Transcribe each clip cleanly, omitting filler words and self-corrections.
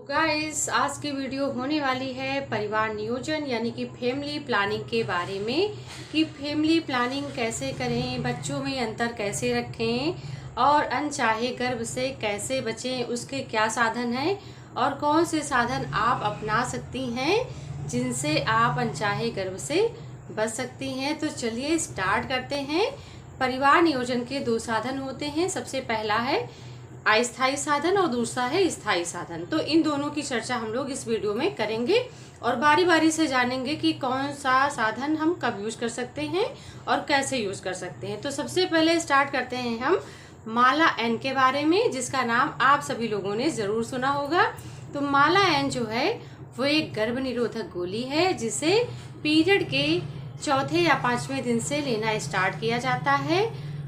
Guys, आज की video होने वाली है परिवार नियोजन यानी कि फैमिली प्लानिंग के बारे में कि फैमिली प्लानिंग कैसे करें, बच्चों में अंतर कैसे रखें और अनचाहे गर्भ से कैसे बचें, उसके क्या साधन हैं और कौन से साधन आप अपना सकती हैं जिनसे आप अनचाहे गर्भ से बच सकती हैं। तो चलिए स्टार्ट करते हैं। परिवार नियोजन के दो साधन होते हैं। सबसे पहला है अस्थायी साधन और दूसरा है स्थायी साधन। तो इन दोनों की चर्चा हम लोग इस वीडियो में करेंगे और बारी बारी से जानेंगे कि कौन सा साधन हम कब यूज कर सकते हैं और कैसे यूज कर सकते हैं। तो सबसे पहले स्टार्ट करते हैं हम माला एन के बारे में, जिसका नाम आप सभी लोगों ने जरूर सुना होगा। तो माला एन जो है वो एक गर्भ निरोधक गोली है जिसे पीरियड के चौथे या पांचवें दिन से लेना स्टार्ट किया जाता है।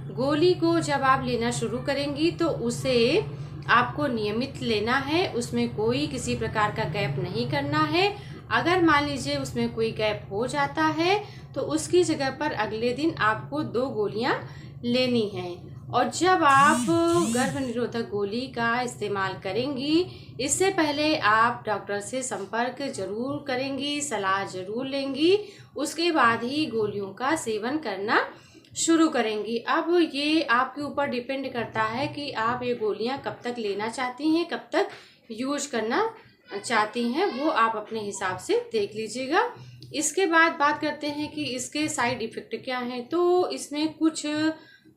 गोली को जब आप लेना शुरू करेंगी तो उसे आपको नियमित लेना है, उसमें कोई किसी प्रकार का गैप नहीं करना है। अगर मान लीजिए उसमें कोई गैप हो जाता है तो उसकी जगह पर अगले दिन आपको 2 गोलियां लेनी हैं। और जब आप गर्भ निरोधक गोली का इस्तेमाल करेंगी, इससे पहले आप डॉक्टर से संपर्क जरूर करेंगी, सलाह जरूर लेंगी, उसके बाद ही गोलियों का सेवन करना शुरू करेंगी। अब ये आपके ऊपर डिपेंड करता है कि आप ये गोलियां कब तक लेना चाहती हैं, कब तक यूज करना चाहती हैं, वो आप अपने हिसाब से देख लीजिएगा। इसके बाद बात करते हैं कि इसके साइड इफेक्ट क्या हैं। तो इसमें कुछ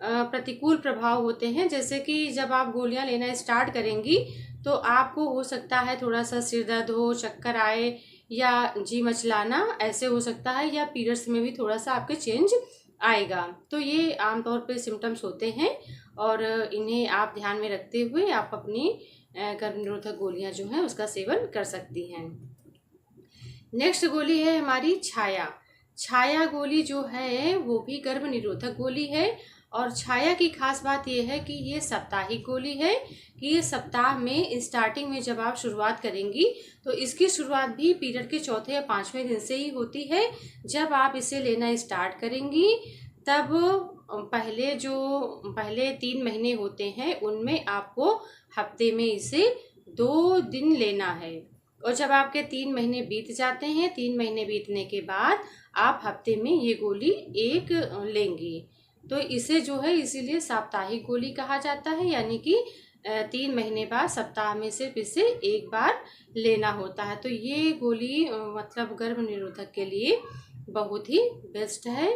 प्रतिकूल प्रभाव होते हैं, जैसे कि जब आप गोलियां लेना स्टार्ट करेंगी तो आपको हो सकता है थोड़ा सा सिर दर्द हो, चक्कर आए या जी मचलाना ऐसे हो सकता है, या पीरियड्स में भी थोड़ा सा आपके चेंज आएगा। तो ये आमतौर पे सिम्टम्स होते हैं और इन्हें आप ध्यान में रखते हुए आप अपनी गर्भ निरोधक गोलियां जो हैं उसका सेवन कर सकती हैं। नेक्स्ट गोली है हमारी छाया। छाया गोली जो है वो भी गर्भ निरोधक गोली है और छाया की खास बात यह है कि ये साप्ताहिक गोली है कि ये सप्ताह में स्टार्टिंग में जब आप शुरुआत करेंगी तो इसकी शुरुआत भी पीरियड के चौथे या पांचवें दिन से ही होती है। जब आप इसे लेना स्टार्ट करेंगी तब पहले 3 महीने होते हैं उनमें आपको हफ्ते में इसे 2 दिन लेना है। और जब आपके 3 महीने बीत जाते हैं, 3 महीने बीतने के बाद आप हफ्ते में ये गोली 1 लेंगी। तो इसे जो है इसीलिए साप्ताहिक गोली कहा जाता है, यानी कि 3 महीने बाद सप्ताह में सिर्फ इसे 1 बार लेना होता है। तो ये गोली मतलब गर्भ निरोधक के लिए बहुत ही बेस्ट है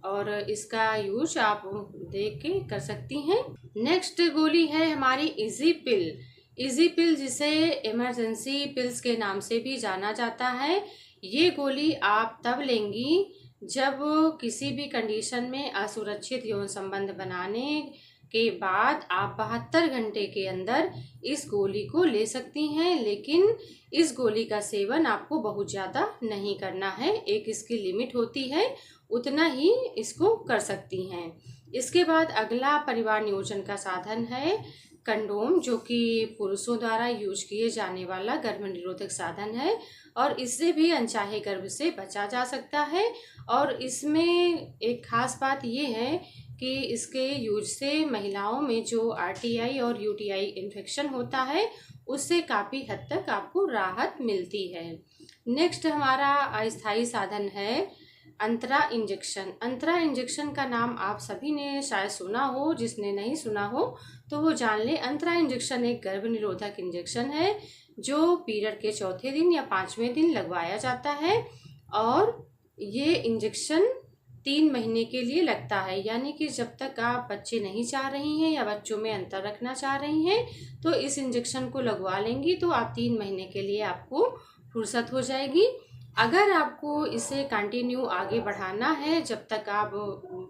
और इसका यूज आप देख के कर सकती हैं। नेक्स्ट गोली है हमारी इजी पिल। इजी पिल जिसे इमरजेंसी पिल्स के नाम से भी जाना जाता है। ये गोली आप तब लेंगी जब किसी भी कंडीशन में असुरक्षित यौन संबंध बनाने के बाद आप 72 घंटे के अंदर इस गोली को ले सकती हैं, लेकिन इस गोली का सेवन आपको बहुत ज़्यादा नहीं करना है। एक इसकी लिमिट होती है, उतना ही इसको कर सकती हैं। इसके बाद अगला परिवार नियोजन का साधन है कंडोम, जो कि पुरुषों द्वारा यूज किए जाने वाला गर्भ निरोधक साधन है और इससे भी अनचाहे गर्भ से बचा जा सकता है। और इसमें एक खास बात ये है कि इसके यूज से महिलाओं में जो आरटीआई और यूटीआई इन्फेक्शन होता है उससे काफ़ी हद तक आपको राहत मिलती है। नेक्स्ट हमारा अस्थायी साधन है अंतरा इंजेक्शन। अंतरा इंजेक्शन का नाम आप सभी ने शायद सुना हो, जिसने नहीं सुना हो तो वो जान ले। अंतरा इंजेक्शन एक गर्भ निरोधक इंजेक्शन है जो पीरियड के चौथे दिन या पांचवें दिन लगवाया जाता है और ये इंजेक्शन 3 महीने के लिए लगता है, यानी कि जब तक आप बच्चे नहीं चाह रही हैं या बच्चों में अंतर रखना चाह रही हैं तो इस इंजेक्शन को लगवा लेंगी तो आप 3 महीने के लिए आपको फुर्सत हो जाएगी। अगर आपको इसे कंटिन्यू आगे बढ़ाना है जब तक आप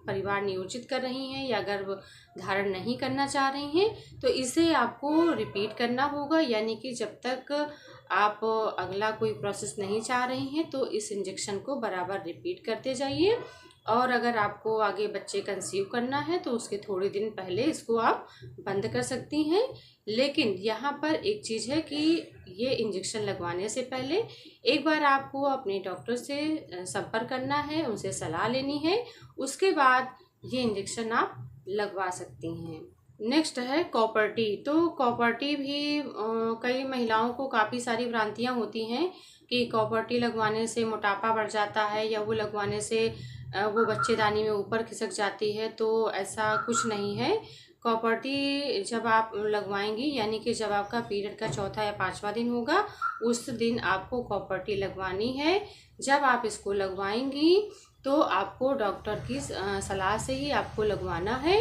परिवार नियोजित कर रही हैं या गर्भ धारण नहीं करना चाह रही हैं तो इसे आपको रिपीट करना होगा, यानी कि जब तक आप अगला कोई प्रोसेस नहीं चाह रही हैं तो इस इंजेक्शन को बराबर रिपीट करते जाइए। और अगर आपको आगे बच्चे कंसीव करना है तो उसके थोड़े दिन पहले इसको आप बंद कर सकती हैं। लेकिन यहाँ पर एक चीज़ है कि ये इंजेक्शन लगवाने से पहले एक बार आपको अपने डॉक्टर से संपर्क करना है, उनसे सलाह लेनी है, उसके बाद ये इंजेक्शन आप लगवा सकती हैं। नेक्स्ट है कॉपर्टी। तो कॉपर्टी भी कई महिलाओं को काफ़ी सारी भ्रांतियां होती हैं कि कॉपर्टी लगवाने से मोटापा बढ़ जाता है या वो लगवाने से वो बच्चेदानी में ऊपर खिसक जाती है। तो ऐसा कुछ नहीं है। कॉपर्टी जब आप लगवाएंगी, यानी कि जब आपका पीरियड का चौथा या पांचवा दिन होगा, उस दिन आपको कॉपर्टी लगवानी है। जब आप इसको लगवाएंगी तो आपको डॉक्टर की सलाह से ही आपको लगवाना है।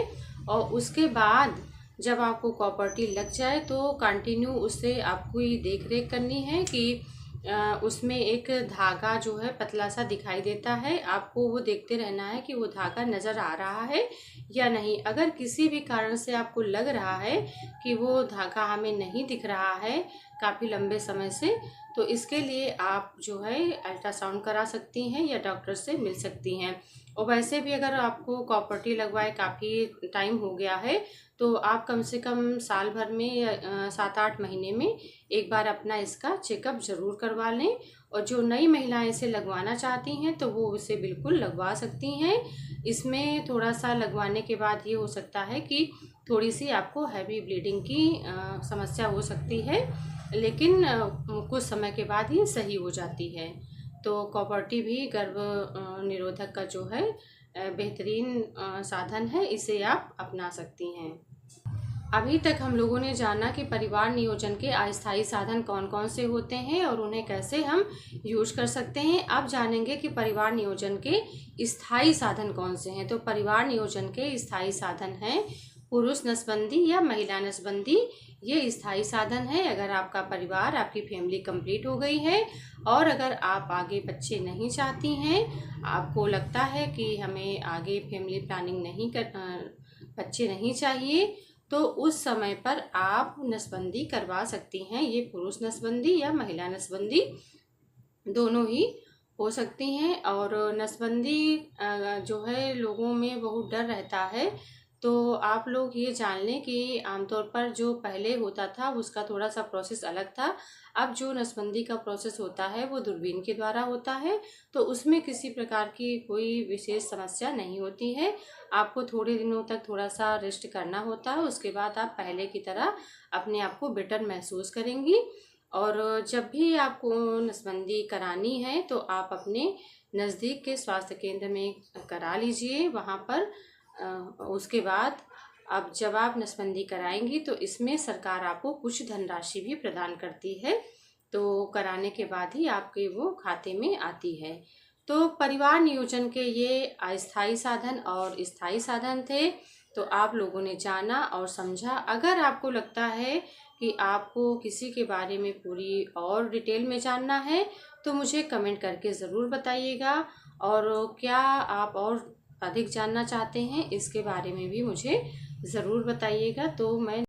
और उसके बाद जब आपको प्रॉपर्टी लग जाए तो कंटिन्यू उससे आपको ये देख रेख करनी है कि उसमें एक धागा जो है पतला सा दिखाई देता है। आपको वो देखते रहना है कि वो धागा नज़र आ रहा है या नहीं। अगर किसी भी कारण से आपको लग रहा है कि वो धागा हमें नहीं दिख रहा है काफ़ी लंबे समय से, तो इसके लिए आप जो है अल्ट्रासाउंड करा सकती हैं या डॉक्टर से मिल सकती हैं। और वैसे भी अगर आपको प्रॉपर्टी लगवाए काफ़ी टाइम हो गया है तो आप कम से कम साल भर में या 7-8 महीने में एक बार अपना इसका चेकअप ज़रूर करवा लें। और जो नई महिलाएं इसे लगवाना चाहती हैं तो वो इसे बिल्कुल लगवा सकती हैं। इसमें थोड़ा सा लगवाने के बाद ये हो सकता है कि थोड़ी सी आपको हैवी ब्लीडिंग की समस्या हो सकती है, लेकिन कुछ समय के बाद ये सही हो जाती है। तो कॉपर्टी भी गर्भ निरोधक का जो है बेहतरीन साधन है, इसे आप अपना सकती हैं। अभी तक हम लोगों ने जाना कि परिवार नियोजन के अस्थायी साधन कौन कौन से होते हैं और उन्हें कैसे हम यूज कर सकते हैं। अब जानेंगे कि परिवार नियोजन के स्थायी साधन कौन से हैं। तो परिवार नियोजन के स्थायी साधन हैं पुरुष नसबंदी या महिला नसबंदी। ये स्थायी साधन है अगर आपका परिवार, आपकी फैमिली कंप्लीट हो गई है और अगर आप आगे बच्चे नहीं चाहती हैं, आपको लगता है कि हमें आगे फैमिली प्लानिंग नहीं कर बच्चे नहीं चाहिए, तो उस समय पर आप नसबंदी करवा सकती हैं। ये पुरुष नसबंदी या महिला नसबंदी दोनों ही हो सकती हैं। और नसबंदी जो है लोगों में बहुत डर रहता है, तो आप लोग ये जान लें कि आमतौर पर जो पहले होता था उसका थोड़ा सा प्रोसेस अलग था। अब जो नसबंदी का प्रोसेस होता है वो दूरबीन के द्वारा होता है, तो उसमें किसी प्रकार की कोई विशेष समस्या नहीं होती है। आपको थोड़े दिनों तक थोड़ा सा रेस्ट करना होता है, उसके बाद आप पहले की तरह अपने आप को बेटर महसूस करेंगी। और जब भी आपको नसबंदी करानी है तो आप अपने नज़दीक के स्वास्थ्य केंद्र में करा लीजिए। वहाँ पर उसके बाद अब जब आप नसबंदी कराएंगी तो इसमें सरकार आपको कुछ धनराशि भी प्रदान करती है, तो कराने के बाद ही आपके वो खाते में आती है। तो परिवार नियोजन के ये अस्थायी साधन और स्थायी साधन थे, तो आप लोगों ने जाना और समझा। अगर आपको लगता है कि आपको किसी के बारे में पूरी और डिटेल में जानना है तो मुझे कमेंट करके ज़रूर बताइएगा। और क्या आप और अधिक जानना चाहते हैं इसके बारे में भी मुझे ज़रूर बताइएगा, तो मैं